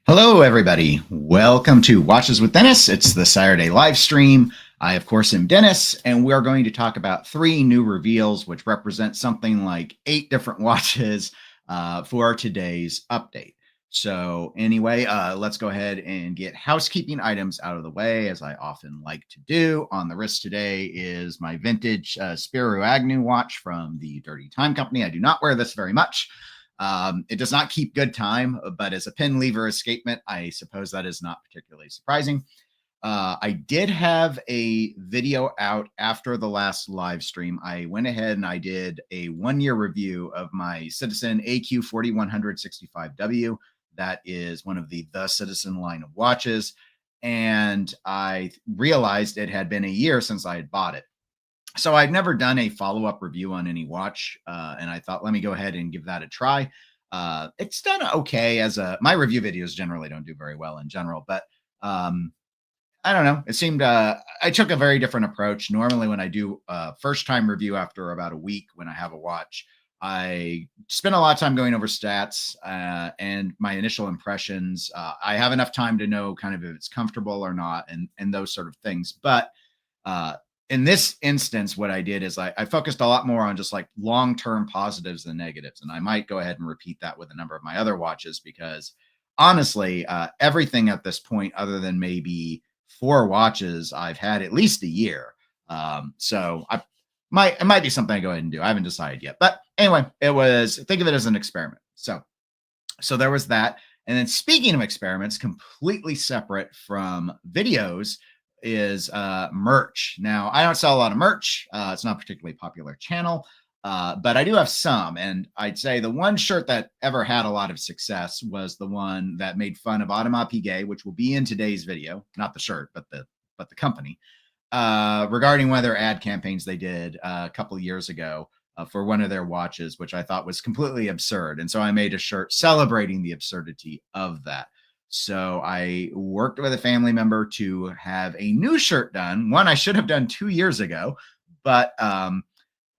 Hello, everybody. Welcome to Watches with Dennis. It's the Saturday live stream. I, of course, am Dennis, and we're going to talk about 3 new reveals, which represent something like 8 different watches for today's update. So anyway, let's go ahead and get housekeeping items out of the way, as I often like to do. On the wrist today is my vintage Spiro Agnew watch from the Dirty Time Company. I do not wear this very much. It does not keep good time, but as a pin lever escapement, I suppose that is not particularly surprising. I did have a video out after the last live stream. I went ahead and I did a 1-year review of my Citizen AQ 4165W. That is one of the Citizen line of watches. And I realized it had been a year since I had bought it. So I've never done a follow-up review on any watch, and I thought, let me go ahead and give that a try. It's done okay my review videos generally don't do very well in general, but I don't know. It seemed I took a very different approach. Normally when I do a first-time review after about a week when I have a watch, I spend a lot of time going over stats and my initial impressions. I have enough time to know kind of if it's comfortable or not and those sort of things. But in this instance, what I did is I focused a lot more on just like long-term positives than negatives. And I might go ahead and repeat that with a number of my other watches, because honestly, everything at this point, other than maybe 4 watches, I've had at least a year. So it might be something I go ahead and do. I haven't decided yet. But anyway, think of it as an experiment. So there was that. And then speaking of experiments, completely separate from videos, is merch. Now, I don't sell a lot of merch. It's not a particularly popular channel, but I do have some. And I'd say the one shirt that ever had a lot of success was the one that made fun of Audemars Piguet, which will be in today's video. Not the shirt, but the company, regarding one of their ad campaigns they did a couple of years ago for one of their watches, which I thought was completely absurd. And so I made a shirt celebrating the absurdity of that. So I worked with a family member to have a new shirt done. One I should have done 2 years ago, but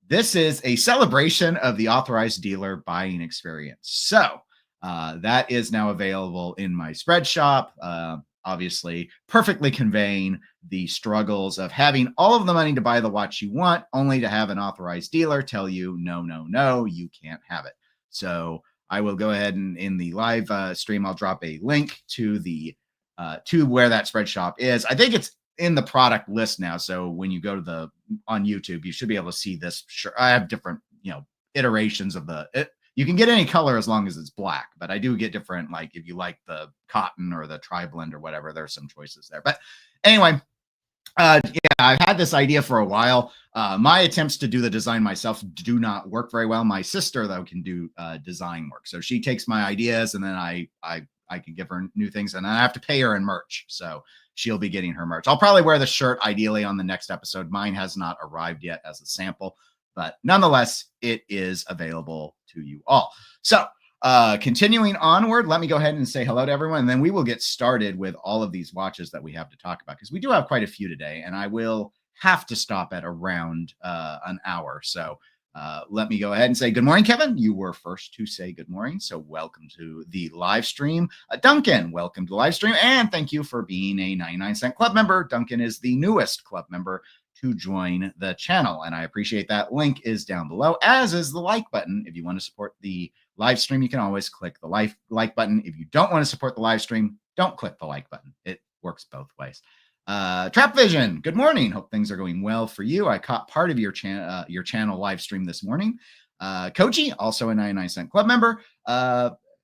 this is a celebration of the authorized dealer buying experience. So that is now available in my spread shop, obviously perfectly conveying the struggles of having all of the money to buy the watch you want, only to have an authorized dealer tell you, no, you can't have it. So I will go ahead and in the live stream, I'll drop a link to to where that spread shop is. I think it's in the product list now. So when you go to on YouTube, you should be able to see this shirt. I have different, iterations of you can get any color as long as it's black, but I do get different, like if you like the cotton or the tri-blend or whatever, there's some choices there. But anyway, yeah, I've had this idea for a while. My attempts to do the design myself do not work very well. My sister, though, can do design work. So she takes my ideas and then I can give her new things, and then I have to pay her in merch. So she'll be getting her merch. I'll probably wear the shirt ideally on the next episode. Mine has not arrived yet as a sample, but nonetheless, it is available to you all. So continuing onward, let me go ahead and say hello to everyone, and then we will get started with all of these watches that we have to talk about, because we do have quite a few today, and I will have to stop at around an hour. So let me go ahead and say good morning, Kevin. You were first to say good morning, so welcome to the live stream. Duncan, welcome to the live stream, and thank you for being a 99-cent club member. Duncan is the newest club member to join the channel, and I appreciate that. Link is down below, as is the like button. If you want to support the live stream, you can always click the like button. If you don't want to support the live stream, don't click the like button. It works both ways. Trap Vision, good morning. Hope things are going well for you. I caught part of your channel live stream this morning. Koji, also a 99-cent club member,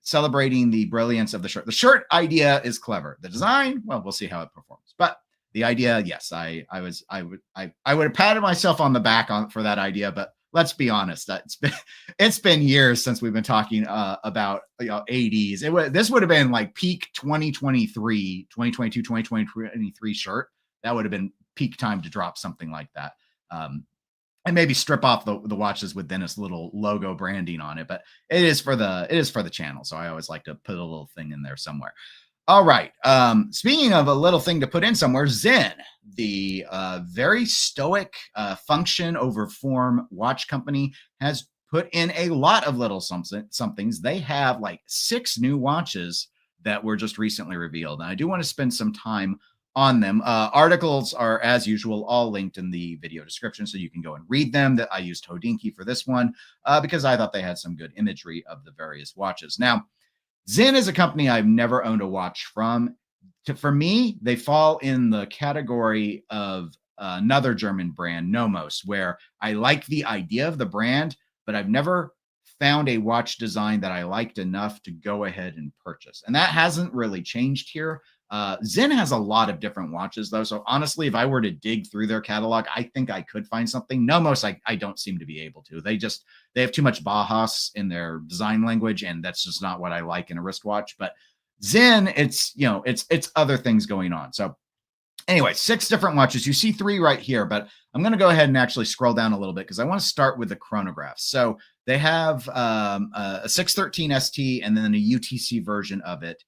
celebrating the brilliance of the shirt. The shirt idea is clever. The design, well, we'll see how it performs. But the idea, yes, I would have patted myself on the back for that idea, but let's be honest, it's been years since we've been talking about 80s. This would have been like peak 2022, 2023 shirt. That would have been peak time to drop something like that. And maybe strip off the watches with Dennis little logo branding on it, but it is for the channel. So I always like to put a little thing in there somewhere. All right. Speaking of a little thing to put in somewhere, Sinn, the very stoic function over form watch company, has put in a lot of little somethings. They have like 6 new watches that were just recently revealed. And I do want to spend some time on them. Articles are, as usual, all linked in the video description, so you can go and read them. That I used Hodinkee for this one because I thought they had some good imagery of the various watches. Now, Sinn is a company I've never owned a watch from. For me, they fall in the category of another German brand, Nomos, where I like the idea of the brand, but I've never found a watch design that I liked enough to go ahead and purchase. And that hasn't really changed here. Sinn has a lot of different watches, though. So honestly, if I were to dig through their catalog, I think I could find something. Nomos, I don't seem to be able to. They have too much Bauhaus in their design language, and that's just not what I like in a wristwatch. But Sinn, it's other things going on. So anyway, 6 different watches. You see 3 right here, but I'm going to go ahead and actually scroll down a little bit because I want to start with the chronographs. So they have a 613 ST and then a UTC version of it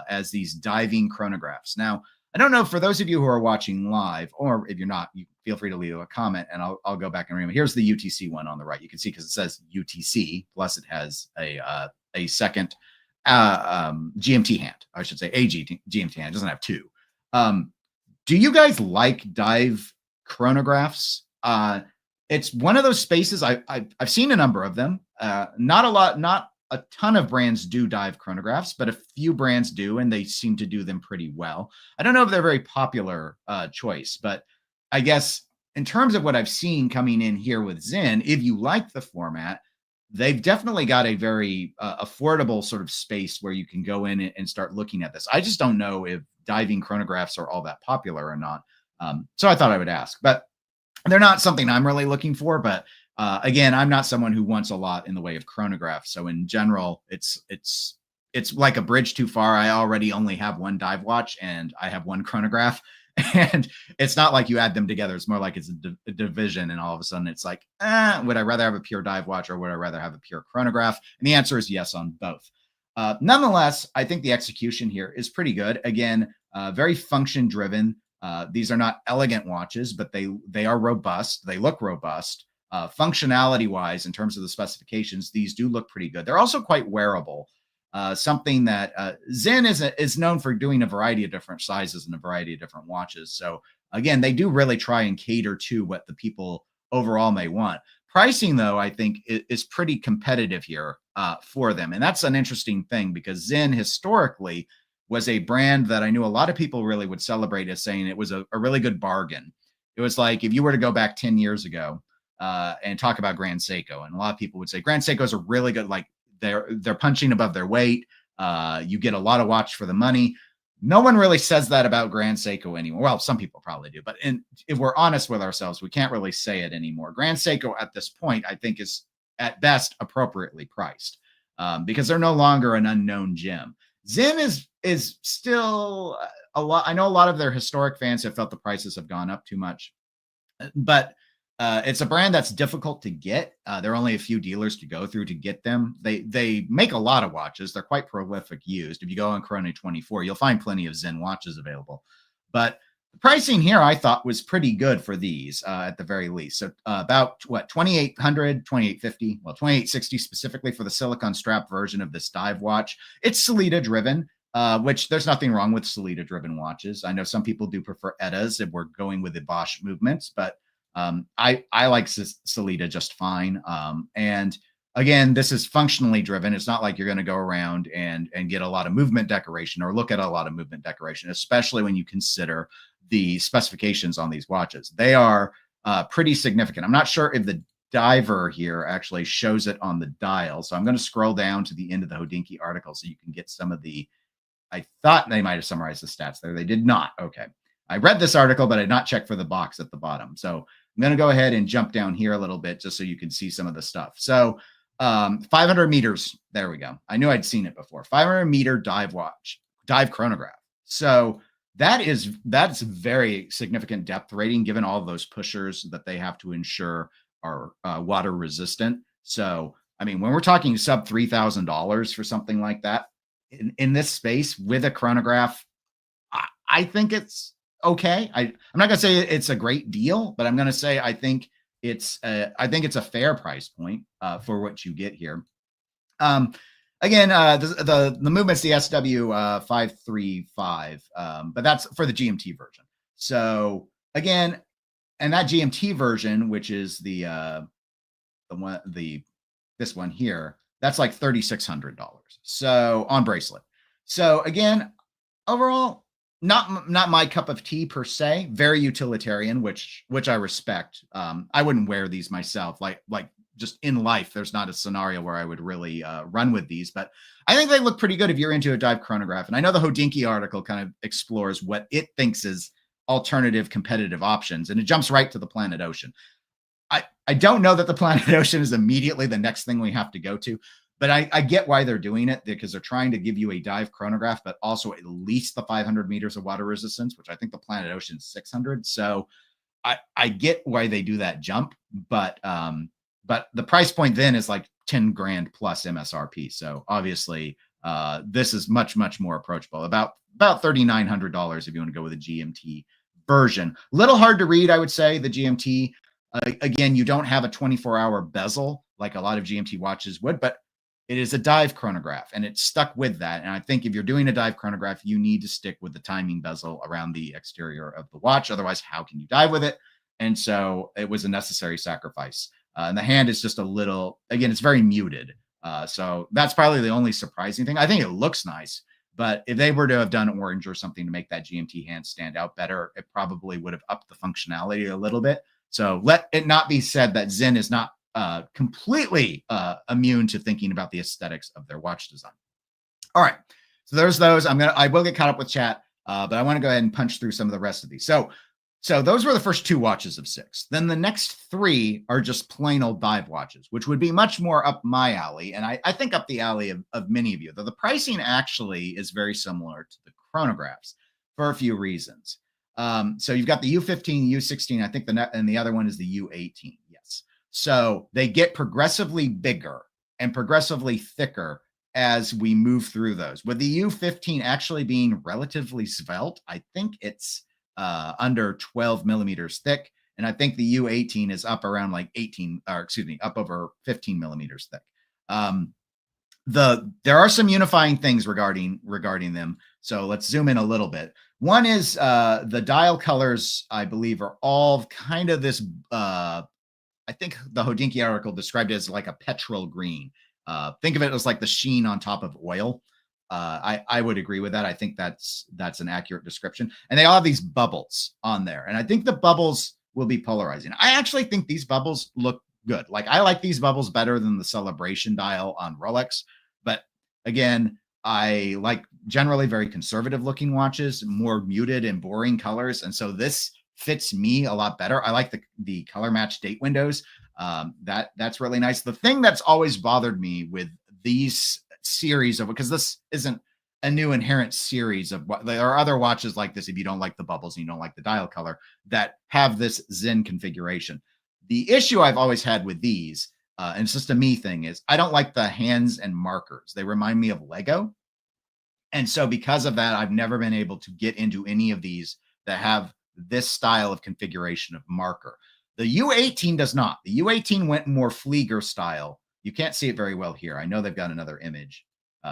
as these diving chronographs. Now, I don't know, for those of you who are watching live, or if you're not, you feel free to leave a comment and I'll go back and remember. Here's the UTC one on the right. You can see because it says UTC, plus it has a second GMT hand. I should say a GMT hand. It doesn't have 2. Do you guys like dive chronographs? It's one of those spaces I've seen a number of them. Not a ton of brands do dive chronographs, but a few brands do, and they seem to do them pretty well. I don't know if they're a very popular choice, but I guess in terms of what I've seen coming in here with Sinn, if you like the format, they've definitely got a very affordable sort of space where you can go in and start looking at this. I just don't know if diving chronographs are all that popular or not. So I thought I would ask, but they're not something I'm really looking for. But again, I'm not someone who wants a lot in the way of chronographs. So in general, it's like a bridge too far. I already only have one dive watch and I have one chronograph. And it's not like you add them together. It's more like it's a division. And all of a sudden it's like, would I rather have a pure dive watch or would I rather have a pure chronograph? And the answer is yes on both. Nonetheless, I think the execution here is pretty good. Again, very function driven. These are not elegant watches, but they are robust. They look robust. Functionality wise, in terms of the specifications, these do look pretty good. They're also quite wearable. Something that Sinn is known for doing a variety of different sizes and a variety of different watches. So again, they do really try and cater to what the people overall may want. Pricing, though, I think is pretty competitive here for them. And that's an interesting thing because Sinn historically was a brand that I knew a lot of people really would celebrate as saying it was a really good bargain. It was like if you were to go back 10 years ago and talk about Grand Seiko, and a lot of people would say Grand Seikos are really good, like they're punching above their weight. You get a lot of watch for the money. No one really says that about Grand Seiko anymore. Well, some people probably do, but if we're honest with ourselves, we can't really say it anymore. Grand Seiko at this point, I think, is at best appropriately priced because they're no longer an unknown gem. Sinn is still a lot. I know a lot of their historic fans have felt the prices have gone up too much, but it's a brand that's difficult to get. There are only a few dealers to go through to get them. They make a lot of watches. They're quite prolific used. If you go on Chrono24, you'll find plenty of Sinn watches available. But the pricing here, I thought, was pretty good for these at the very least. So about what, 2,800, 2,850, well, 2,860 specifically for the silicone strap version of this dive watch. It's Sellita driven. Which there's nothing wrong with Sellita driven watches. I know some people do prefer Eddas if we're going with the Bosch movements, but I like Sellita just fine. And again, this is functionally driven. It's not like you're going to go around and get a lot of movement decoration or look at a lot of movement decoration, especially when you consider the specifications on these watches. They are pretty significant. I'm not sure if the diver here actually shows it on the dial. So I'm going to scroll down to the end of the Hodinkee article so you can get some of the, I thought they might have summarized the stats there. They did not. Okay. I read this article, but I did not check for the box at the bottom. So I'm going to go ahead and jump down here a little bit just so you can see some of the stuff. So 500 meters. There we go. I knew I'd seen it before. 500 meter dive chronograph. So that's very significant depth rating given all those pushers that they have to ensure are water resistant. So, I mean, when we're talking sub $3,000 for something like that in this space with a chronograph, I think it's okay. I'm not going to say it's a great deal, but I'm going to say I think it's a fair price point for what you get here. Again, the movement's the SW 535, but that's for the GMT version. So again, and that GMT version, which is this one here, that's like $3,600. So on bracelet. So again, overall, not my cup of tea per se. Very utilitarian, which I respect. I wouldn't wear these myself. Like just in life, there's not a scenario where I would really run with these, but I think they look pretty good if you're into a dive chronograph. And I know the Hodinkee article kind of explores what it thinks is alternative competitive options, and it jumps right to the Planet Ocean. I don't know that the Planet Ocean is immediately the next thing we have to go to, but I get why they're doing it, because they're trying to give you a dive chronograph, but also at least the 500 meters of water resistance, which I think the Planet Ocean is 600. So I get why they do that jump, but the price point then is like 10 grand plus MSRP. So obviously this is much more approachable, about $3,900 if you want to go with a GMT version. Little hard to read, I would say, the GMT. Again, you don't have a 24-hour bezel like a lot of GMT watches would, but it is a dive chronograph, and it's stuck with that. And I think if you're doing a dive chronograph, you need to stick with the timing bezel around the exterior of the watch. Otherwise, how can you dive with it? And so it was a necessary sacrifice. And the hand is just a little, again, it's very muted. So that's probably the only surprising thing. I think it looks nice, but if they were to have done orange or something to make that GMT hand stand out better, it probably would have upped the functionality a little bit. So let it not be said that Sinn is not completely immune to thinking about the aesthetics of their watch design. All right, so there's those. I will get caught up with chat, but I want to go ahead and punch through some of the rest of these. So those were the first 2 watches of 6. Then the next 3 are just plain old dive watches, which would be much more up my alley, and I think up the alley of many of you. Though the pricing actually is very similar to the chronographs for a few reasons. So you've got the U15, U16, I think and the other one is the U18. Yes. So they get progressively bigger and progressively thicker as we move through those. With the U15 actually being relatively svelte, I think it's under 12 millimeters thick. And I think the U18 is up around like up over 15 millimeters thick. There are some unifying things regarding them. So let's zoom in a little bit. One is the dial colors, I believe, are all kind of this, I think the Hodinkee article described it as like a petrol green. Think of it as like the sheen on top of oil. I would agree with that. I think that's an accurate description. And they all have these bubbles on there. And I think the bubbles will be polarizing. I actually think these bubbles look good. Like, I like these bubbles better than the Celebration dial on Rolex. But again, I like generally very conservative looking watches, more muted and boring colors. And so this fits me a lot better. I like the color match date windows. That's really nice. The thing that's always bothered me with these series of, because this isn't a new inherent series of what there are other watches like this, if you don't like the bubbles and you don't like the dial color, that have this Sinn configuration. The issue I've always had with these, and it's just a me thing, is I don't like the hands and markers. They remind me of Lego. And so because of that, I've never been able to get into any of these that have this style of configuration of marker. The U18 does not. The U18 went more Flieger style. You can't see it very well here. I know they've got another image.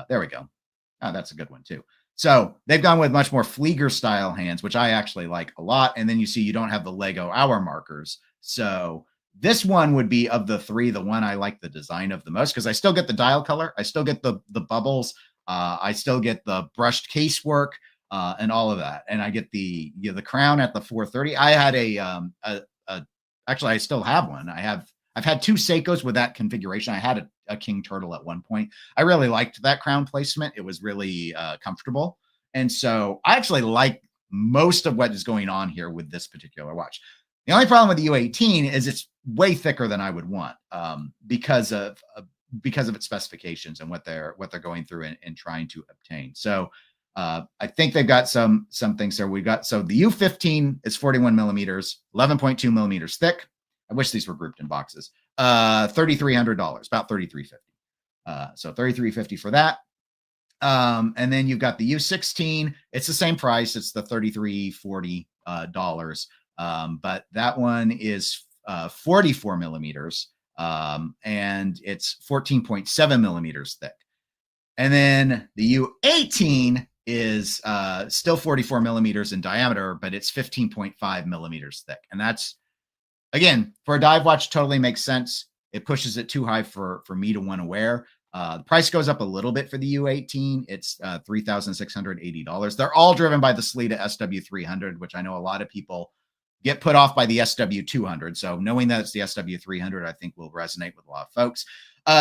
There we go. Oh, that's a good one too. So they've gone with much more Flieger style hands, which I actually like a lot. And then you see you don't have the Lego hour markers. So this one would be, of the 3, the one I like the design of the most, because I still get the dial color. I still get the bubbles. I still get the brushed casework and all of that. And I get the crown at the 430. I had actually, I still have one. I've had 2 Seikos with that configuration. I had a King Turtle at one point. I really liked that crown placement. It was really comfortable. And so I actually like most of what is going on here with this particular watch. The only problem with the U18 is it's way thicker than I would want because of its specifications and what they're going through and trying to obtain. So I think they've got some things there. So the U15 is 41 millimeters, 11.2 millimeters thick. I wish these were grouped in boxes. $3,300, about $3,350. So $3,350 for that. And then you've got the U16. It's the same price. It's the $3,340 but that one is 44 millimeters, and it's 14.7 millimeters thick. And then the U18 is still 44 millimeters in diameter, but it's 15.5 millimeters thick. And that's, again, for a dive watch, totally makes sense. It pushes it too high for me to want to wear. The price goes up a little bit for the U18. It's $3,680. They're all driven by the Sellita SW300, which I know a lot of people get put off by the SW200. So knowing that it's the SW300, I think will resonate with a lot of folks.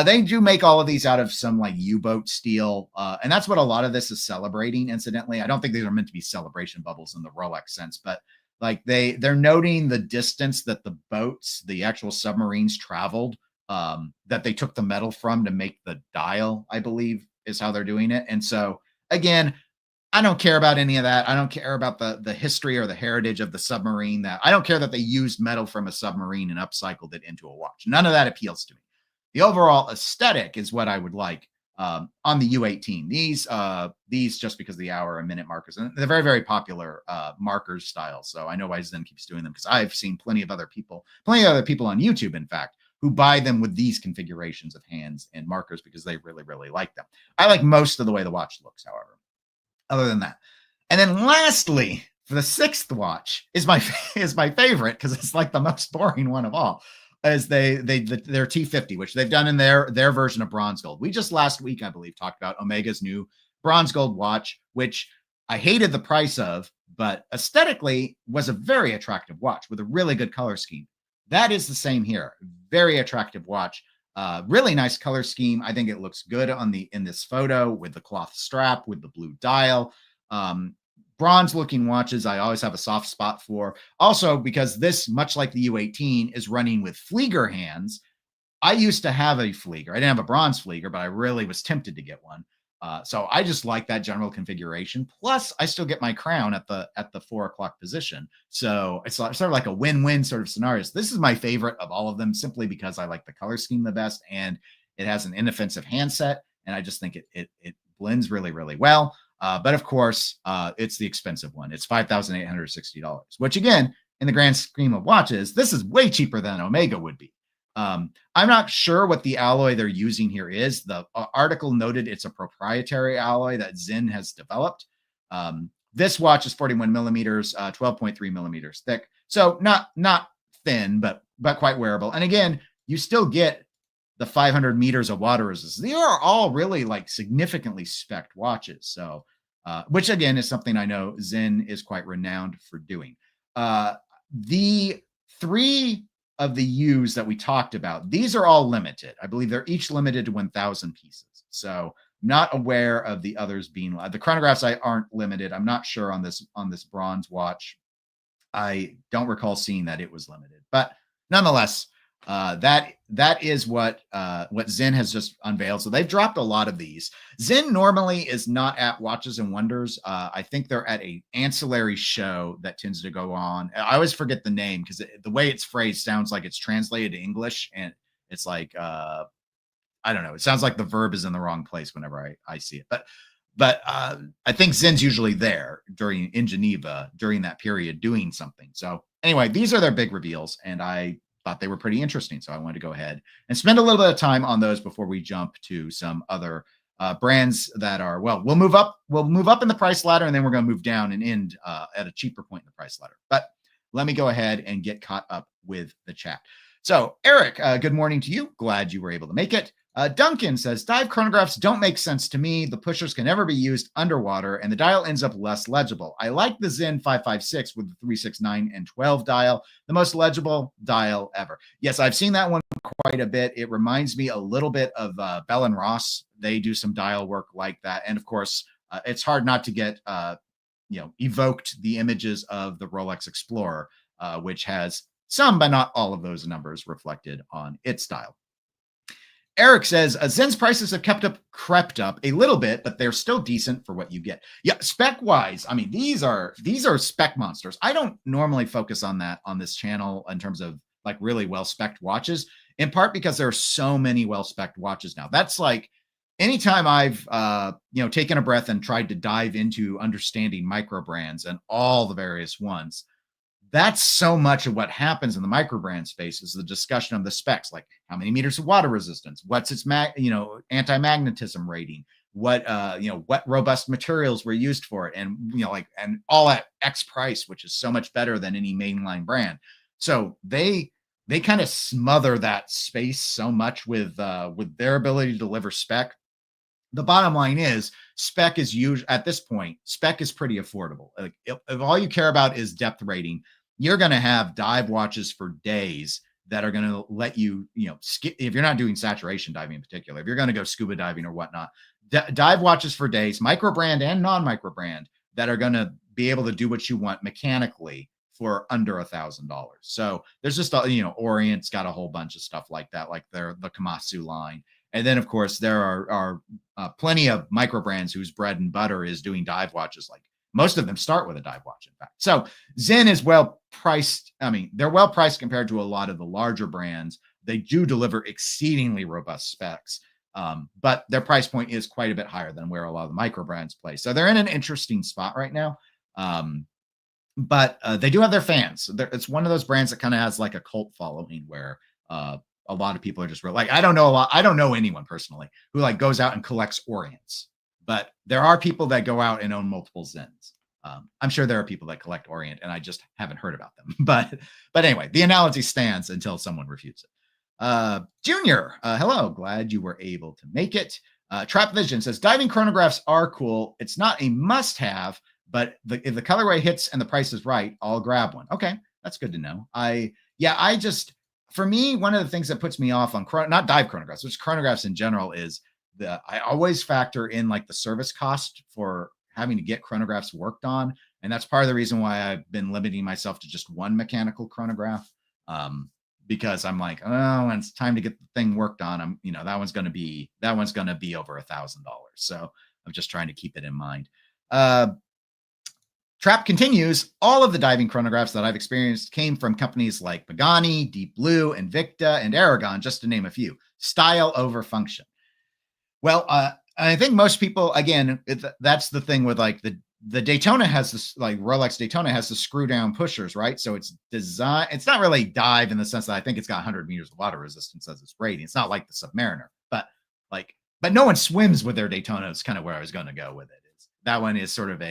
They do make all of these out of some like U-boat steel. And that's what a lot of this is celebrating, incidentally. I don't think these are meant to be celebration bubbles in the Rolex sense, but like they're noting the distance that the boats, the actual submarines traveled, that they took the metal from to make the dial, I believe is how they're doing it. And so again, I don't care about any of that. I don't care about the history or the heritage of the submarine. That I don't care that they used metal from a submarine and upcycled it into a watch. None of that appeals to me. The overall aesthetic is what I would like on the U18. These just because of the hour and minute markers, and they're very, very popular markers style. So I know why Sinn keeps doing them, because I've seen plenty of other people on YouTube, in fact, who buy them with these configurations of hands and markers because they really, really like them. I like most of the way the watch looks, however, other than that. And then lastly, for the sixth watch is my favorite, because it's like the most boring one of all, is their T50, which they've done in their version of bronze gold. We just last week, I believe, talked about Omega's new bronze gold watch, which I hated the price of, but aesthetically was a very attractive watch with a really good color scheme. That is the same here. Very attractive watch. Really nice color scheme. I think it looks good in this photo with the cloth strap, with the blue dial. Bronze looking watches, I always have a soft spot for. Also, because this, much like the U18, is running with Flieger hands. I used to have a Flieger. I didn't have a bronze Flieger, but I really was tempted to get one. So I just like that general configuration. Plus, I still get my crown at the 4 o'clock position. So it's sort of like a win-win sort of scenarios. This is my favorite of all of them, simply because I like the color scheme the best, and it has an inoffensive handset, and I just think it blends really, really well. But of course, it's the expensive one. It's $5,860, which again, in the grand scheme of watches, this is way cheaper than Omega would be. I'm not sure what the alloy they're using here is. The article noted it's a proprietary alloy that Sinn has developed. This watch is 41 millimeters, 12.3 millimeters thick. So not thin, but quite wearable. And again, you still get the 500 meters of water resistance. They are all really like significantly spec'd watches. So, which again is something I know Sinn is quite renowned for doing. The three of the U's that we talked about, these are all limited. I believe they're each limited to 1,000 pieces. So not aware of the others being the chronographs aren't limited. I'm not sure on this bronze watch. I don't recall seeing that it was limited, but nonetheless, that is what Sinn has just unveiled. So they've dropped a lot of these. Sinn normally is not at Watches and Wonders. I think they're at a ancillary show that tends to go on. I always forget the name because the way it's phrased sounds like it's translated to English, and it's like I don't know. It sounds like the verb is in the wrong place whenever I see it. But I think Sinn's usually there in Geneva during that period doing something. So anyway, these are their big reveals, and I thought they were pretty interesting. So I wanted to go ahead and spend a little bit of time on those before we jump to some other brands that are, well, we'll move up in the price ladder, and then we're going to move down and end at a cheaper point in the price ladder. But let me go ahead and get caught up with the chat. So Eric, good morning to you. Glad you were able to make it. Duncan says, dive chronographs don't make sense to me. The pushers can never be used underwater, and the dial ends up less legible. I like the Sinn 556 with the 369 and 12 dial, the most legible dial ever. Yes, I've seen that one quite a bit. It reminds me a little bit of Bell & Ross. They do some dial work like that. And of course, it's hard not to get evoked the images of the Rolex Explorer, which has some, but not all of those numbers reflected on its dial. Eric says, Sinn's prices have crept up a little bit, but they're still decent for what you get. Yeah, spec-wise, I mean, these are spec monsters. I don't normally focus on that on this channel in terms of like really well-spec'd watches, in part because there are so many well-spec'd watches now. That's like anytime I've taken a breath and tried to dive into understanding micro brands and all the various ones. That's so much of what happens in the micro brand space is the discussion of the specs, like how many meters of water resistance, what's its anti-magnetism rating, what what robust materials were used for it, and and all at X price, which is so much better than any mainline brand. So they kind of smother that space so much with their ability to deliver spec. The bottom line is spec is usually, at this point, spec is pretty affordable. Like if all you care about is depth rating, you're going to have dive watches for days that are going to let you, if you're not doing saturation diving in particular, if you're going to go scuba diving or whatnot, dive watches for days, micro brand and non-micro brand, that are going to be able to do what you want mechanically for under $1,000. So there's just Orient's got a whole bunch of stuff like that, like the Komatsu line. And then, of course, there are plenty of micro brands whose bread and butter is doing dive watches. Like most of them start with a dive watch, in fact. So Sinn is well priced. I mean, they're well priced compared to a lot of the larger brands. They do deliver exceedingly robust specs, but their price point is quite a bit higher than where a lot of the micro brands play. So they're in an interesting spot right now. But they do have their fans. It's one of those brands that kind of has like a cult following where a lot of people are just like, I don't know anyone personally who like goes out and collects Orients, but there are people that go out and own multiple Sinns. I'm sure there are people that collect Orient and I just haven't heard about them, but anyway, the analogy stands until someone refutes it. Junior, hello. Glad you were able to make it. Trap Vision says diving chronographs are cool. It's not a must have, but if the colorway hits and the price is right, I'll grab one. Okay. That's good to know. For me, one of the things that puts me off on not dive chronographs, which chronographs in general, is I always factor in like the service cost for having to get chronographs worked on. And that's part of the reason why I've been limiting myself to just one mechanical chronograph. Because I'm like, oh, when it's time to get the thing worked on, that one's going to be over $1,000. So I'm just trying to keep it in mind. Trap continues, all of the diving chronographs that I've experienced came from companies like Pagani, Deep Blue, Invicta, and Aragon, just to name a few. Style over function. Well, I think most people, again, that's the thing with like the Daytona has this, like Rolex Daytona has the screw down pushers, right? So it's designed, it's not really dive in the sense that I think it's got 100 meters of water resistance as its rating. It's not like the Submariner, but no one swims with their Daytona. It's kind of where I was going to go with it. That one is sort of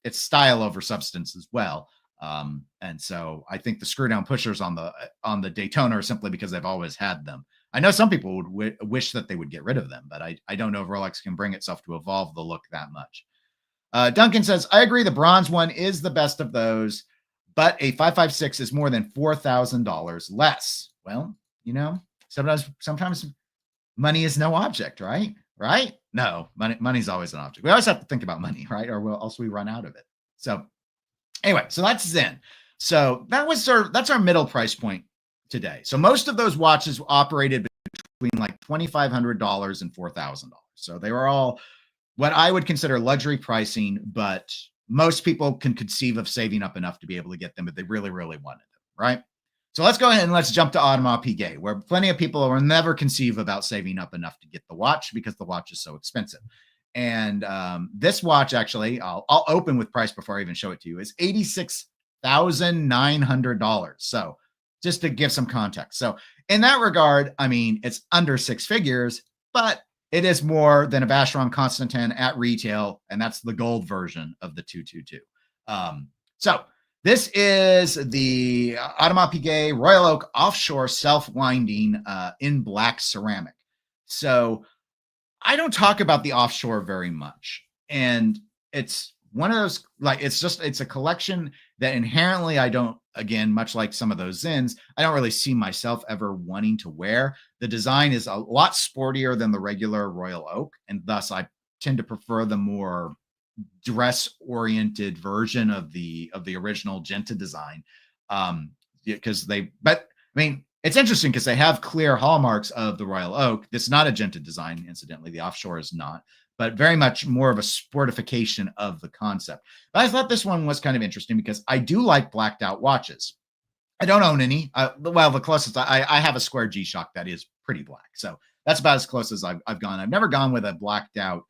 it's style over substance as well. And so I think the screw down pushers on the Daytona are simply because they've always had them. I know some people would wish that they would get rid of them, but I don't know if Rolex can bring itself to evolve the look that much. Duncan says, I agree. The bronze one is the best of those, but a 556 is more than $4,000 less. Well, sometimes money is no object, right? Right? No, money's always an object. We always have to think about money, right? Or else we run out of it. So anyway, so that's Sinn. So that's our middle price point today. So most of those watches operated between like $2,500 and $4,000. So they were all what I would consider luxury pricing, but most people can conceive of saving up enough to be able to get them if they really, really wanted them, right? So let's go ahead and let's jump to Audemars Piguet, where plenty of people will never conceive about saving up enough to get the watch because the watch is so expensive. And this watch, actually, I'll open with price before I even show it to you, is $86,900. So just to give some context. So in that regard, I mean, it's under six figures, but it is more than a Vacheron Constantin at retail, and that's the gold version of the 222. So this is the Audemars Piguet Royal Oak Offshore Selfwinding in black ceramic. So I don't talk about the offshore very much. And it's one of those, it's a collection that inherently I don't, again, much like some of those Sinns, I don't really see myself ever wanting to wear. The design is a lot sportier than the regular Royal Oak, and thus I tend to prefer the more dress-oriented version of the original Genta design. It's interesting because they have clear hallmarks of the Royal Oak. It's not a Genta design, incidentally. The offshore is not, but very much more of a sportification of the concept. But I thought this one was kind of interesting because I do like blacked out watches. I don't own any. The closest I have a square G-Shock that is pretty black. So that's about as close as I've gone. I've never gone with a blacked out,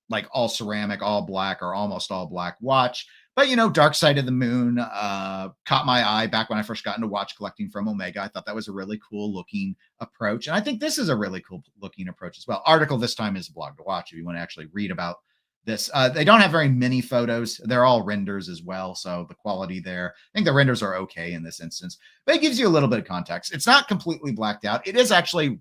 like all ceramic, all black, or almost all black watch. But, Dark Side of the Moon caught my eye back when I first got into watch collecting from Omega. I thought that was a really cool looking approach. And I think this is a really cool looking approach as well. Article this time is a blog to watch if you want to actually read about this. They don't have very many photos. They're all renders as well. So the quality there, I think the renders are okay in this instance, but it gives you a little bit of context. It's not completely blacked out. It is actually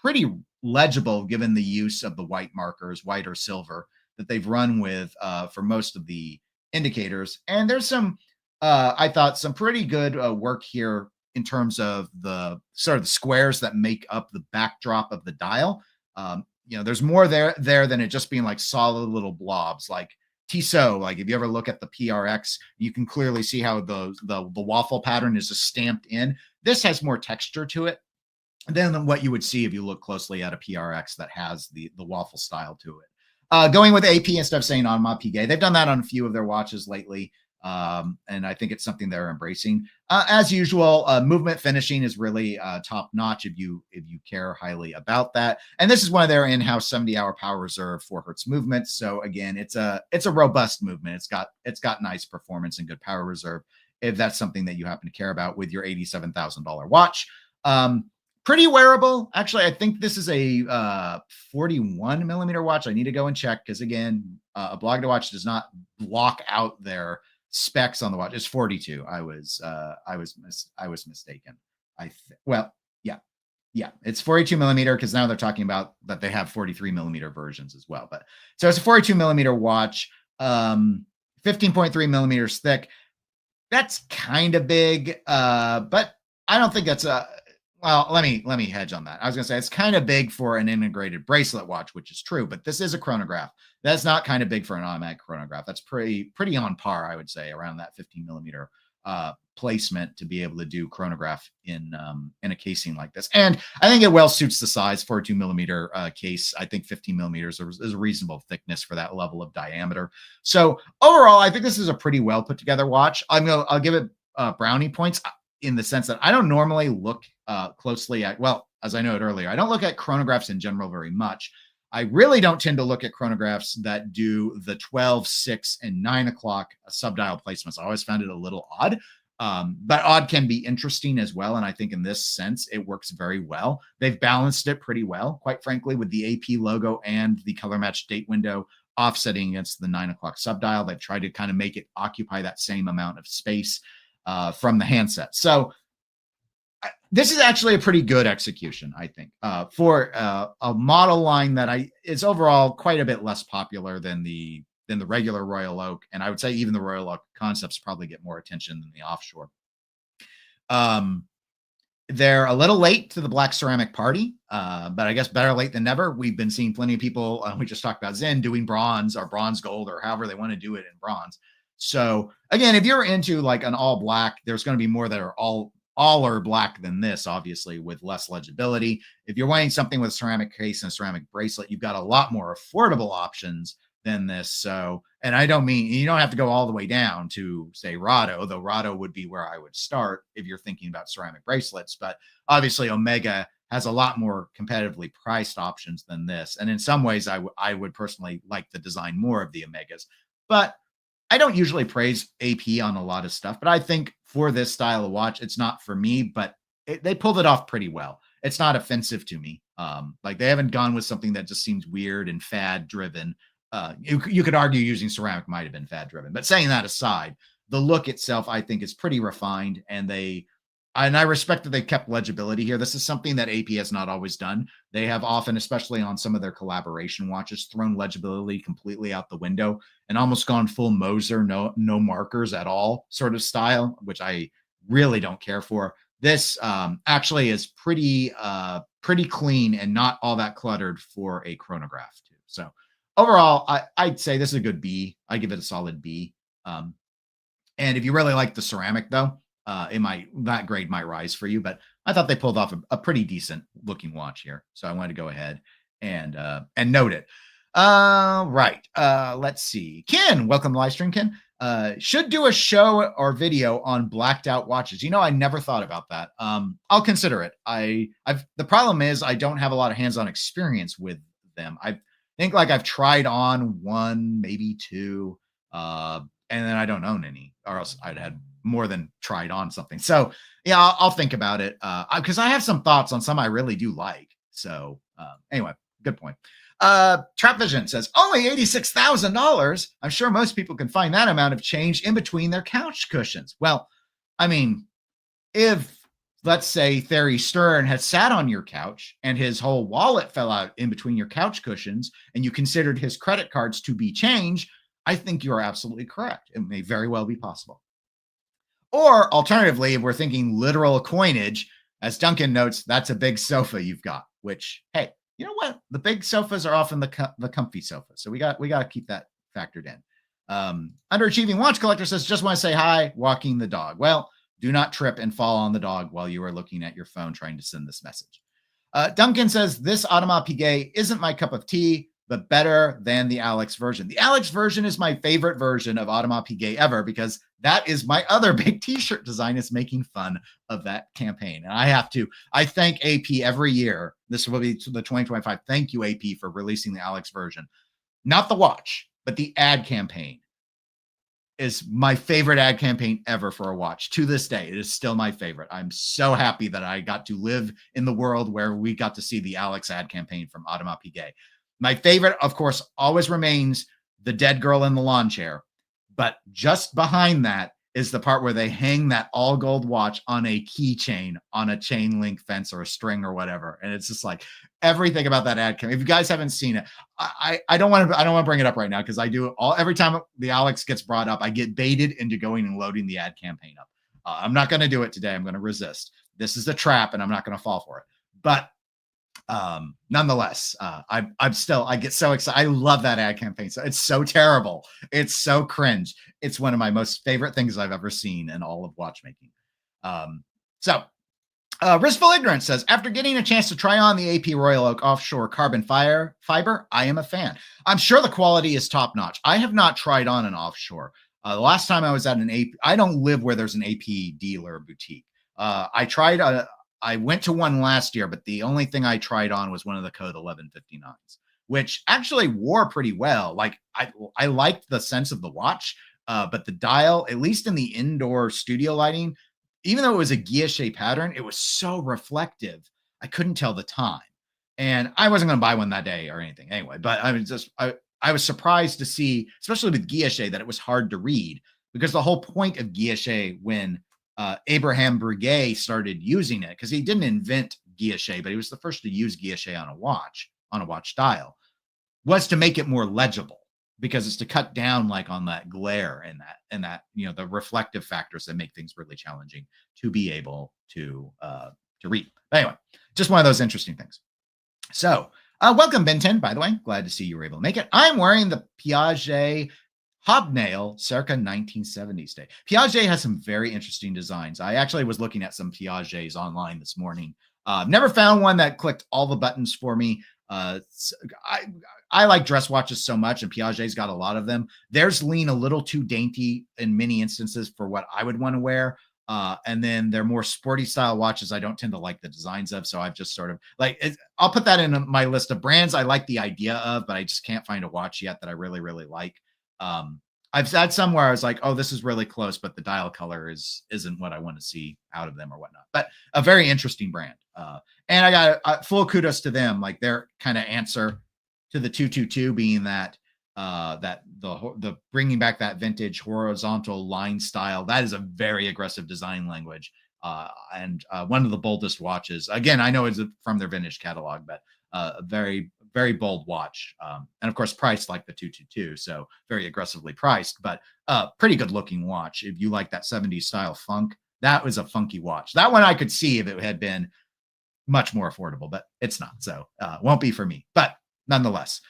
pretty legible given the use of the white markers, white or silver, that they've run with for most of the indicators. And there's some, I thought, some pretty good work here in terms of the sort of the squares that make up the backdrop of the dial. There's more there than it just being like solid little blobs like Tissot. Like if you ever look at the PRX, you can clearly see how the waffle pattern is just stamped in. This has more texture to it than what you would see if you look closely at a PRX that has the waffle style to it. Going with AP instead of saying Audemars Piguet. They've done that on a few of their watches lately. And I think it's something they're embracing. As usual, movement finishing is really top notch if you care highly about that. And this is one of their in-house 70-hour power reserve 4 hertz movements. So again, it's a robust movement. It's got nice performance and good power reserve if that's something that you happen to care about with your $87,000 watch. Pretty wearable. Actually, I think this is a 41 millimeter watch. I need to go and check because again, a blog to watch does not block out their specs on the watch. It's 42. I was mistaken. Yeah, it's 42 millimeter because now they're talking about that they have 43 millimeter versions as well. But so it's a 42 millimeter watch, 15.3 millimeters thick. That's kind of big, but I don't think that's a. Well, let me hedge on that. I was going to say it's kind of big for an integrated bracelet watch, which is true, but this is a chronograph. That's not kind of big for an automatic chronograph. That's pretty on par, I would say, around that 15 millimeter placement to be able to do chronograph in a casing like this. And I think it well suits the size. 42 millimeter case. I think 15 millimeters is a reasonable thickness for that level of diameter. So overall, I think this is a pretty well put together watch. I'll give it brownie points in the sense that I don't normally look closely at, well, as I noted earlier, I don't look at chronographs in general very much. I really don't tend to look at chronographs that do the 12, 6, and 9 o'clock subdial placements. I always found it a little odd, but odd can be interesting as well. And I think in this sense, it works very well. They've balanced it pretty well, quite frankly, with the AP logo and the color match date window offsetting against the 9 o'clock subdial. They've tried to kind of make it occupy that same amount of space from the handset. So this is actually a pretty good execution, I think, for a model line that is overall quite a bit less popular than the regular Royal Oak. And I would say even the Royal Oak concepts probably get more attention than the Offshore. They're a little late to the black ceramic party, but I guess better late than never. We've been seeing plenty of people, we just talked about Sinn doing bronze or bronze gold or however they want to do it in bronze. So again, if you're into like an all black, there's going to be more that are all are black than this, obviously, with less legibility. If you're wanting something with a ceramic case and a ceramic bracelet, you've got a lot more affordable options than this. So, and I don't mean, you don't have to go all the way down to say Rado, though Rado would be where I would start if you're thinking about ceramic bracelets. But obviously Omega has a lot more competitively priced options than this. And in some ways, I would personally like the design more of the Omegas. But I don't usually praise AP on a lot of stuff, but I think for this style of watch, it's not for me, but they pulled it off pretty well. It's not offensive to me. Like they haven't gone with something that just seems weird and fad driven. You could argue using ceramic might have been fad driven, but saying that aside, the look itself, I think is pretty refined, and I respect that they kept legibility here. This is something that AP has not always done. They have often, especially on some of their collaboration watches, thrown legibility completely out the window and almost gone full Moser, no markers at all sort of style, which I really don't care for. This actually is pretty clean and not all that cluttered for a chronograph too. So overall, I'd say this is a good B. I give it a solid B. And if you really like the ceramic though, that grade might rise for you, but I thought they pulled off a pretty decent looking watch here. So I wanted to go ahead and note it. Right. Let's see. Ken, welcome to live stream, Ken. Should do a show or video on blacked out watches. I never thought about that. I'll consider it. The problem is I don't have a lot of hands-on experience with them. I think like I've tried on one, maybe two, and then I don't own any, or else I'd had more than tried on something. So yeah, I'll think about it because I have some thoughts on some I really do like. So anyway, good point. Trap Vision says only $86,000. I'm sure most people can find that amount of change in between their couch cushions. Well, I mean, if let's say Theory Stern had sat on your couch and his whole wallet fell out in between your couch cushions and you considered his credit cards to be change, I think you are absolutely correct. It may very well be possible. Or alternatively, if we're thinking literal coinage, as Duncan notes, that's a big sofa you've got, which, hey, you know what? The big sofas are often the comfy sofa. So we got to keep that factored in. Underachieving Watch Collector says, just want to say hi, walking the dog. Well, do not trip and fall on the dog while you are looking at your phone trying to send this message. Duncan says, this Audemars Piguet isn't my cup of tea, but better than the Alex version. The Alex version is my favorite version of Audemars Piguet ever because that is my other big t-shirt design is making fun of that campaign. And I thank AP every year. This will be the 2025. Thank you, AP, for releasing the Alex version. Not the watch, but the ad campaign is my favorite ad campaign ever for a watch. To this day, it is still my favorite. I'm so happy that I got to live in the world where we got to see the Alex ad campaign from Audemars Piguet. My favorite, of course, always remains the dead girl in the lawn chair. But just behind that is the part where they hang that all gold watch on a keychain on a chain link fence or a string or whatever. And it's just like everything about that ad. If you guys haven't seen it, I don't want to bring it up right now because I do every time the Alex gets brought up, I get baited into going and loading the ad campaign up. I'm not going to do it today. I'm going to resist. This is a trap and I'm not going to fall for it. But nonetheless, I get so excited. I love that ad campaign. So it's so terrible. It's so cringe. It's one of my most favorite things I've ever seen in all of watchmaking. Ristful Ignorance says, after getting a chance to try on the AP Royal Oak Offshore Carbon Fiber, I am a fan. I'm sure the quality is top notch. I have not tried on an offshore. The last time I was at an AP, I don't live where there's an AP dealer boutique. I went to one last year, but the only thing I tried on was one of the Code 1159s, which actually wore pretty well. Like I liked the sense of the watch, but the dial, at least in the indoor studio lighting, even though it was a guilloche pattern, it was so reflective. I couldn't tell the time. And I wasn't going to buy one that day or anything anyway, but I was surprised to see, especially with guilloche, that it was hard to read because the whole point of guilloche when Abraham Breguet started using it, because he didn't invent guilloche, but he was the first to use guilloche on a watch dial, was to make it more legible because it's to cut down like on that glare and that the reflective factors that make things really challenging to be able to read. But anyway, just one of those interesting things. So welcome, Benton, by the way. Glad to see you were able to make it. I'm wearing the Piaget Hobnail circa 1970s day. Piaget has some very interesting designs. I actually was looking at some Piagets online this morning. Never found one that clicked all the buttons for me. I like dress watches so much, and Piaget's got a lot of them. Theirs lean a little too dainty in many instances for what I would want to wear. And then they're more sporty style watches I don't tend to like the designs of. So I've just sort of I'll put that in my list of brands I like the idea of, but I just can't find a watch yet that I really, really like. I've had some where I was like, oh, this is really close, but the dial color isn't what I want to see out of them or whatnot. But a very interesting brand. And I got full kudos to them. Like their kind of answer to the 222 being that the bringing back that vintage horizontal line style. That is a very aggressive design language. And one of the boldest watches. Again, I know it's from their vintage catalog, but a very, very bold watch. And of course, priced like the 222. So very aggressively priced, but pretty good looking watch. If you like that 70s style funk, that was a funky watch. That one I could see if it had been much more affordable, but it's not. So won't be for me. But nonetheless,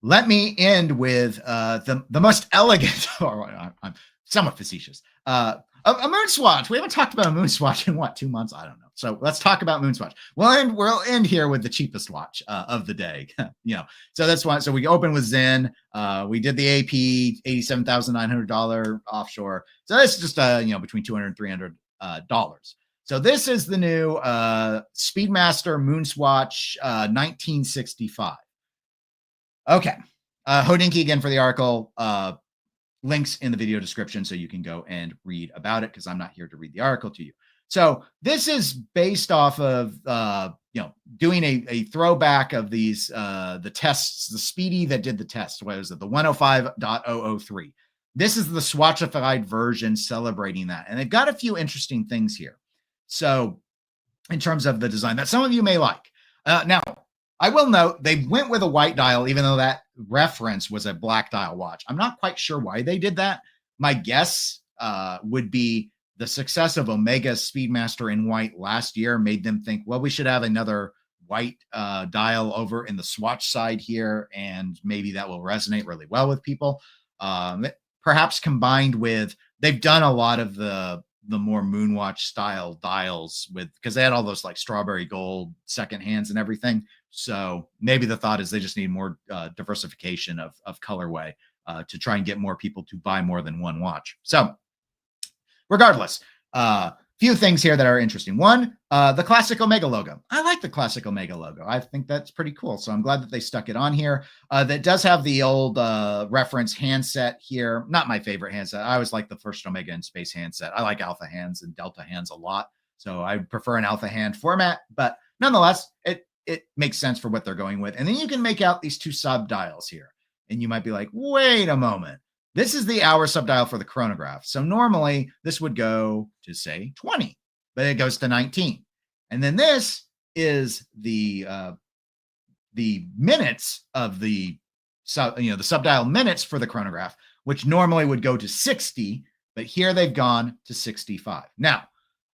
let me end with the most elegant, or I'm somewhat facetious, a MoonSwatch. We haven't talked about a MoonSwatch in what, 2 months? I don't know. So let's talk about MoonSwatch. We'll end here with the cheapest watch of the day. So that's why. So we open with Sinn. We did the AP $87,900 offshore. So that's just between $200 and $300. So this is the new Speedmaster MoonSwatch 1965. Okay. Hodinkee again for the article. Links in the video description so you can go and read about it, because I'm not here to read the article to you. So this is based off of doing a throwback of these the tests, the Speedy that did the test. What is it? The 105.003. This is the Swatchified version celebrating that, and they've got a few interesting things here. So in terms of the design that some of you may like. Now, I will note they went with a white dial, even though that reference was a black dial watch. I'm not quite sure why they did that. My guess would be the success of Omega's Speedmaster in white last year made them think, well, we should have another white dial over in the Swatch side here, and maybe that will resonate really well with people. Perhaps combined with, they've done a lot of the more Moonwatch style dials because they had all those like strawberry gold second hands and everything. So maybe the thought is they just need more diversification of colorway to try and get more people to buy more than one watch. So regardless, few things here that are interesting. One, the classic Omega logo. I like the classic Omega logo. I think that's pretty cool. So I'm glad that they stuck it on here. That does have the old reference handset here. Not my favorite handset. I always like the first Omega in space handset. I like alpha hands and delta hands a lot. So I prefer an alpha hand format, but nonetheless, it makes sense for what they're going with. And then you can make out these two sub dials here. And you might be like, wait a moment. This is the hour subdial for the chronograph. So normally this would go to say 20, but it goes to 19. And then this is the minutes of the subdial minutes for the chronograph, which normally would go to 60, but here they've gone to 65. Now,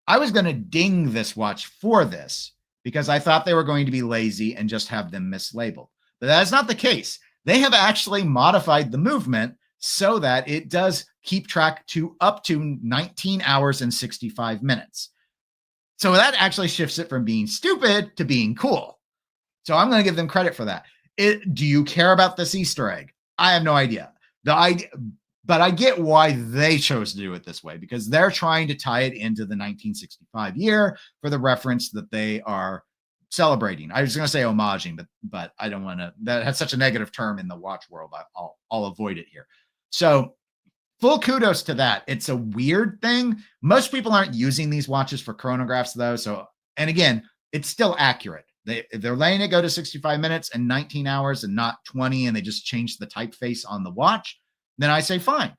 I was going to ding this watch for this because I thought they were going to be lazy and just have them mislabeled. But that is not the case. They have actually modified the movement so that it does keep track to up to 19 hours and 65 minutes. So that actually shifts it from being stupid to being cool. So I'm going to give them credit for that. Do you care about this Easter egg? I have no idea. But I get why they chose to do it this way, because they're trying to tie it into the 1965 year for the reference that they are celebrating. I was going to say homaging, but I don't want to. That has such a negative term in the watch world. I'll avoid it here. So full kudos to that. It's a weird thing. Most people aren't using these watches for chronographs though. So, and again, it's still accurate. If they're letting it go to 65 minutes and 19 hours and not 20, and they just change the typeface on the watch, then I say fine.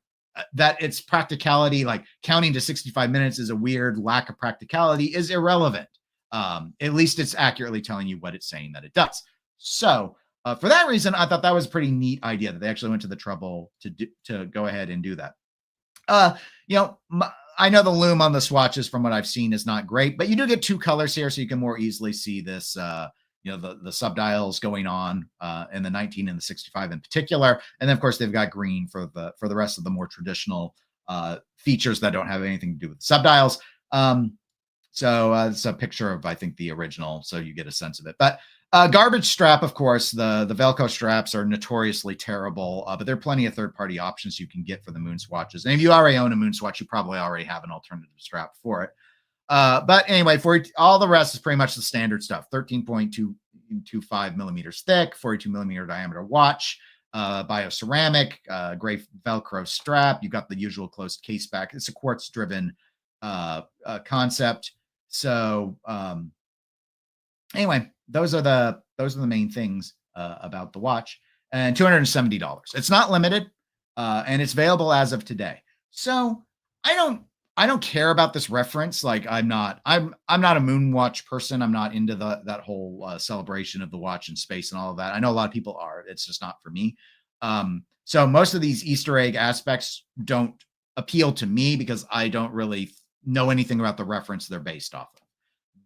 That it's practicality, like counting to 65 minutes is a weird lack of practicality, is irrelevant. At least it's accurately telling you what it's saying that it does. So for that reason, I thought that was a pretty neat idea that they actually went to the trouble to go ahead and do that. I know the lume on the swatches from what I've seen is not great, but you do get two colors here, so you can more easily see this, the subdials going on in the 19 and the 65 in particular. And then of course they've got green for the rest of the more traditional features that don't have anything to do with the subdials. So it's a picture of, I think, the original, so you get a sense of it. But garbage strap, of course, the Velcro straps are notoriously terrible, but there are plenty of third-party options you can get for the MoonSwatches. And if you already own a MoonSwatch, you probably already have an alternative strap for it. But anyway, for all the rest is pretty much the standard stuff. 13.225 millimeters thick, 42 millimeter diameter watch, bioceramic, gray Velcro strap. You've got the usual closed case back. It's a quartz-driven concept. So anyway, those are the main things about the watch. And $270. It's not limited, and it's available as of today. So I don't care about this reference. Like I'm not a Moonwatch person. I'm not into that whole celebration of the watch in space and all of that. I know a lot of people are. It's just not for me. So most of these Easter egg aspects don't appeal to me because I don't really know anything about the reference they're based off of.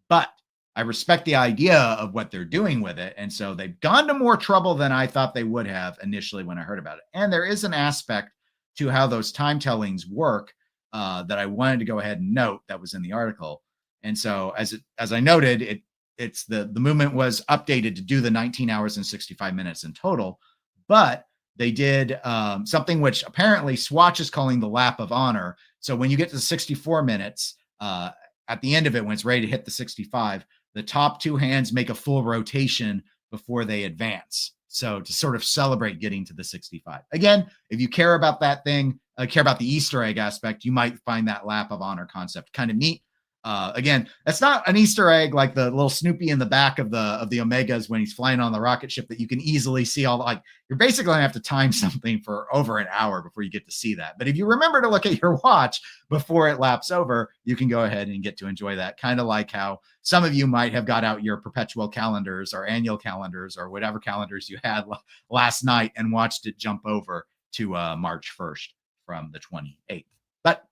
But I respect the idea of what they're doing with it. And so they've gone to more trouble than I thought they would have initially when I heard about it. And there is an aspect to how those time tellings work that I wanted to go ahead and note that was in the article. And so as I noted, it's the movement was updated to do the 19 hours and 65 minutes in total, but they did something which apparently Swatch is calling the lap of honor. So when you get to 64 minutes, at the end of it, when it's ready to hit the 65, the top two hands make a full rotation before they advance. So to sort of celebrate getting to the 65. Again, if you care about that thing, care about the Easter egg aspect, you might find that lap of honor concept kind of neat. Again, that's not an Easter egg like the little Snoopy in the back of the Omegas when he's flying on the rocket ship that you can easily see all the, like, you're basically gonna have to time something for over an hour before you get to see that. But if you remember to look at your watch before it laps over, you can go ahead and get to enjoy that. Kind of like how some of you might have got out your perpetual calendars or annual calendars or whatever calendars you had last night and watched it jump over to March 1st from the 28th. But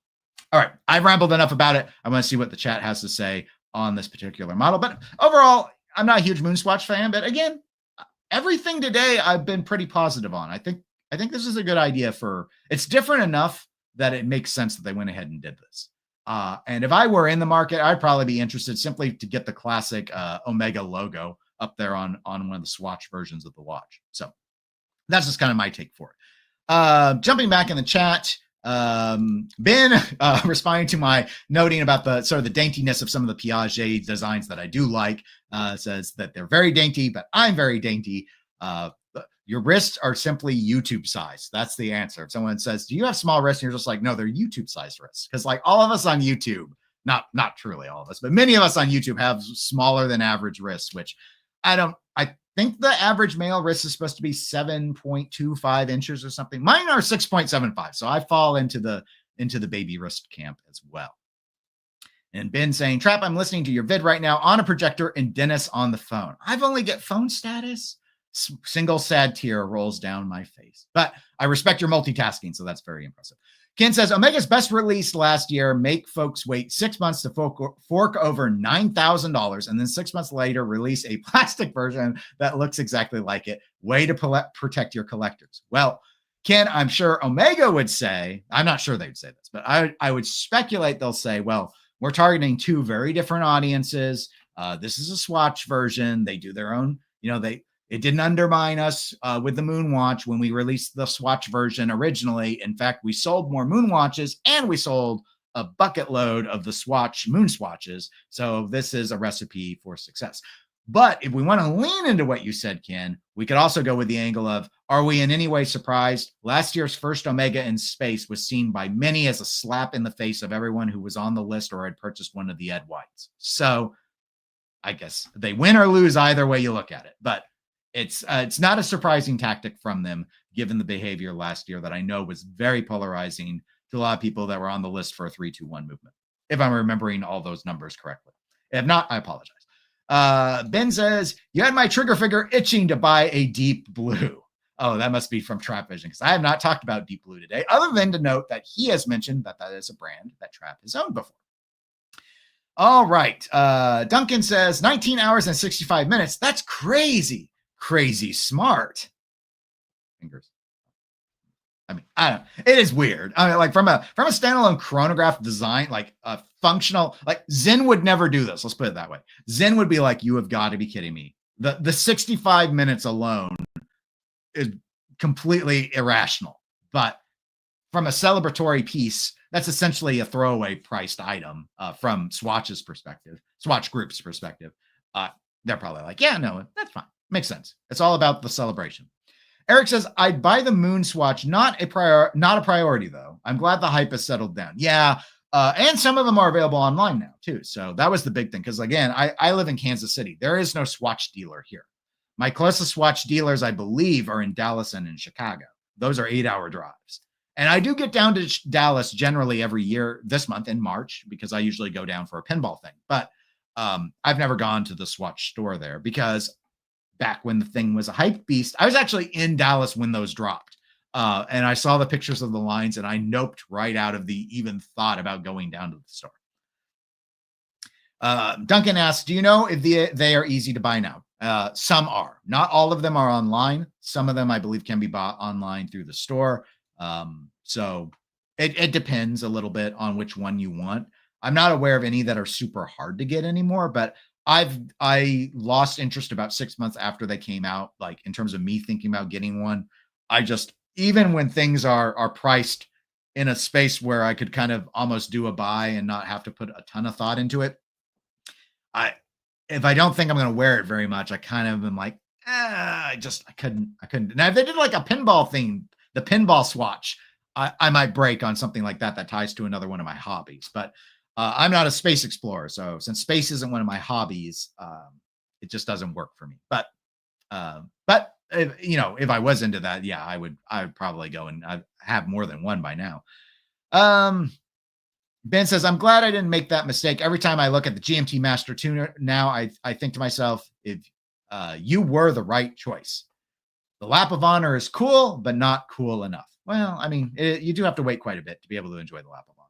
all right, I've rambled enough about it. I want to see what the chat has to say on this particular model. But overall, I'm not a huge MoonSwatch fan. But again, everything today I've been pretty positive on. I think this is a good idea for. It's different enough that it makes sense that they went ahead and did this. And if I were in the market, I'd probably be interested simply to get the classic Omega logo up there on one of the Swatch versions of the watch. So that's just kind of my take for it. Jumping back in the chat. Ben responding to my noting about the sort of the daintiness of some of the Piaget designs that I do like, says that they're very dainty, but I'm very dainty. Your wrists are simply YouTube size. That's the answer. If someone says, do you have small wrists? And you're just like, no, they're YouTube size wrists. Because like all of us on YouTube, not truly all of us, but many of us on YouTube have smaller than average wrists, which I think the average male wrist is supposed to be 7.25 inches or something. Mine are 6.75. So I fall into the baby wrist camp as well. And Ben saying, Trap, I'm listening to your vid right now on a projector and Dennis on the phone. I've only got phone status. Single sad tear rolls down my face. But I respect your multitasking, so that's very impressive. Ken says, Omega's best release last year, make folks wait 6 months to fork over $9,000 and then 6 months later release a plastic version that looks exactly like it. Way to protect your collectors. Well, Ken, I'm sure Omega would say, I'm not sure they'd say this, but I would speculate they'll say, well, we're targeting two very different audiences. This is a Swatch version. They do their own, it didn't undermine us with the MoonWatch when we released the Swatch version originally. In fact, we sold more MoonWatches and we sold a bucket load of the Swatch MoonSwatches. So this is a recipe for success. But if we want to lean into what you said, Ken, we could also go with the angle of, are we in any way surprised? Last year's first Omega in space was seen by many as a slap in the face of everyone who was on the list or had purchased one of the Ed Whites. So I guess they win or lose either way you look at it. But it's not a surprising tactic from them, given the behavior last year that I know was very polarizing to a lot of people that were on the list for a 3-2-1 movement, if I'm remembering all those numbers correctly. If not, I apologize. Ben says, you had my trigger finger itching to buy a deep blue. Oh, that must be from Trap Vision, because I have not talked about deep blue today, other than to note that he has mentioned that is a brand that Trap has owned before. All right. Duncan says, 19 hours and 65 minutes. That's crazy. Crazy smart. Fingers. I mean, I don't know. It is weird. I mean, like from a standalone chronograph design, like a functional, like Sinn would never do this. Let's put it that way. Sinn would be like, you have got to be kidding me. The 65 minutes alone is completely irrational. But from a celebratory piece, that's essentially a throwaway priced item from Swatch's perspective, Swatch Group's perspective. They're probably like, yeah, no, that's fine. Makes sense. It's all about the celebration. Eric says, I'd buy the MoonSwatch, not a priority, though. I'm glad the hype has settled down. Yeah, and some of them are available online now, too. So that was the big thing. Because, again, I live in Kansas City. There is no Swatch dealer here. My closest Swatch dealers, I believe, are in Dallas and in Chicago. Those are 8-hour drives. And I do get down to Dallas generally every year this month in March because I usually go down for a pinball thing. But I've never gone to the Swatch store there because back when the thing was a hype beast, I was actually in Dallas when those dropped. And I saw the pictures of the lines and I noped right out of the even thought about going down to the store. Duncan asks, do you know if they are easy to buy now? Some are. Not all of them are online. Some of them, I believe, can be bought online through the store. So it depends a little bit on which one you want. I'm not aware of any that are super hard to get anymore, but I lost interest about 6 months after they came out, like in terms of me thinking about getting one. I just, even when things are priced in a space where I could kind of almost do a buy and not have to put a ton of thought into it, if I don't think I'm going to wear it very much, I kind of am like, I couldn't. Now if they did like a pinball thing, the pinball swatch, I might break on something like that ties to another one of my hobbies. But I'm not a space explorer, so since space isn't one of my hobbies, it just doesn't work for me. But if I was into that, yeah, I would probably go and I'd have more than one by now. Ben says, I'm glad I didn't make that mistake. Every time I look at the GMT Master Tuner now, I think to myself, if you were the right choice. The Lap of Honor is cool, but not cool enough. Well, I mean, you do have to wait quite a bit to be able to enjoy the Lap of Honor.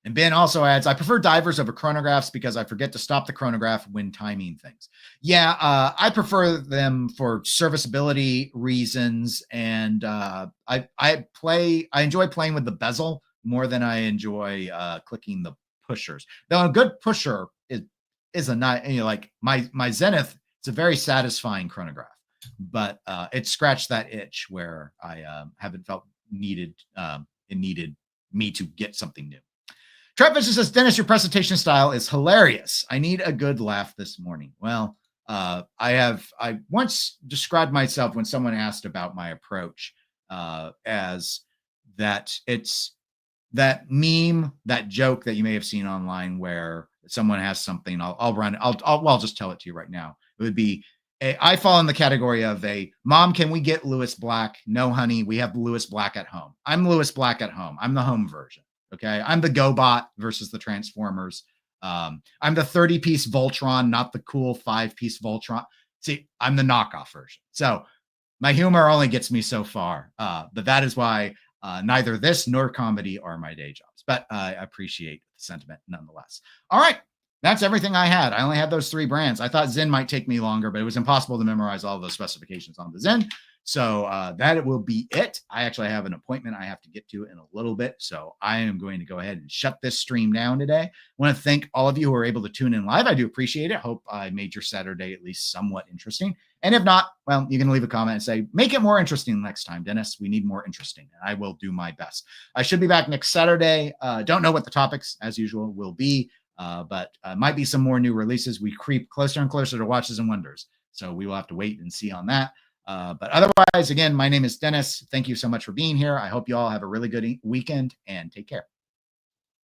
And Ben also adds, I prefer divers over chronographs because I forget to stop the chronograph when timing things. Yeah, I prefer them for serviceability reasons. And I enjoy playing with the bezel more than I enjoy clicking the pushers. Though a good pusher is a nice, like my Zenith, it's a very satisfying chronograph, but it scratched that itch where I haven't felt it needed me to get something new. Trapvision says, Dennis, your presentation style is hilarious. I need a good laugh this morning. Well, I once described myself when someone asked about my approach as that it's that meme, that joke that you may have seen online where someone has something. I'll just tell it to you right now. It would be, I fall in the category of Mom, can we get Lewis Black? No, honey, we have Lewis Black at home. I'm Lewis Black at home. I'm the home version. Okay. I'm the GoBot versus the Transformers. I'm the 30-piece Voltron, not the cool 5-piece Voltron. See, I'm the knockoff version. So my humor only gets me so far. But that is why neither this nor comedy are my day jobs. But I appreciate the sentiment nonetheless. All right. That's everything I had. I only had those 3 brands. I thought Sinn might take me longer, but it was impossible to memorize all of those specifications on the Sinn. So that will be it. I actually have an appointment I have to get to in a little bit. So I am going to go ahead and shut this stream down today. I want to thank all of you who are able to tune in live. I do appreciate it. Hope I made your Saturday at least somewhat interesting. And if not, well, you can leave a comment and say, make it more interesting next time, Dennis. We need more interesting. And I will do my best. I should be back next Saturday. Don't know what the topics, as usual, will be. But might be some more new releases. We creep closer and closer to Watches and Wonders. So we will have to wait and see on that. But otherwise, again, my name is Dennis. Thank you so much for being here. I hope you all have a really good weekend and take care.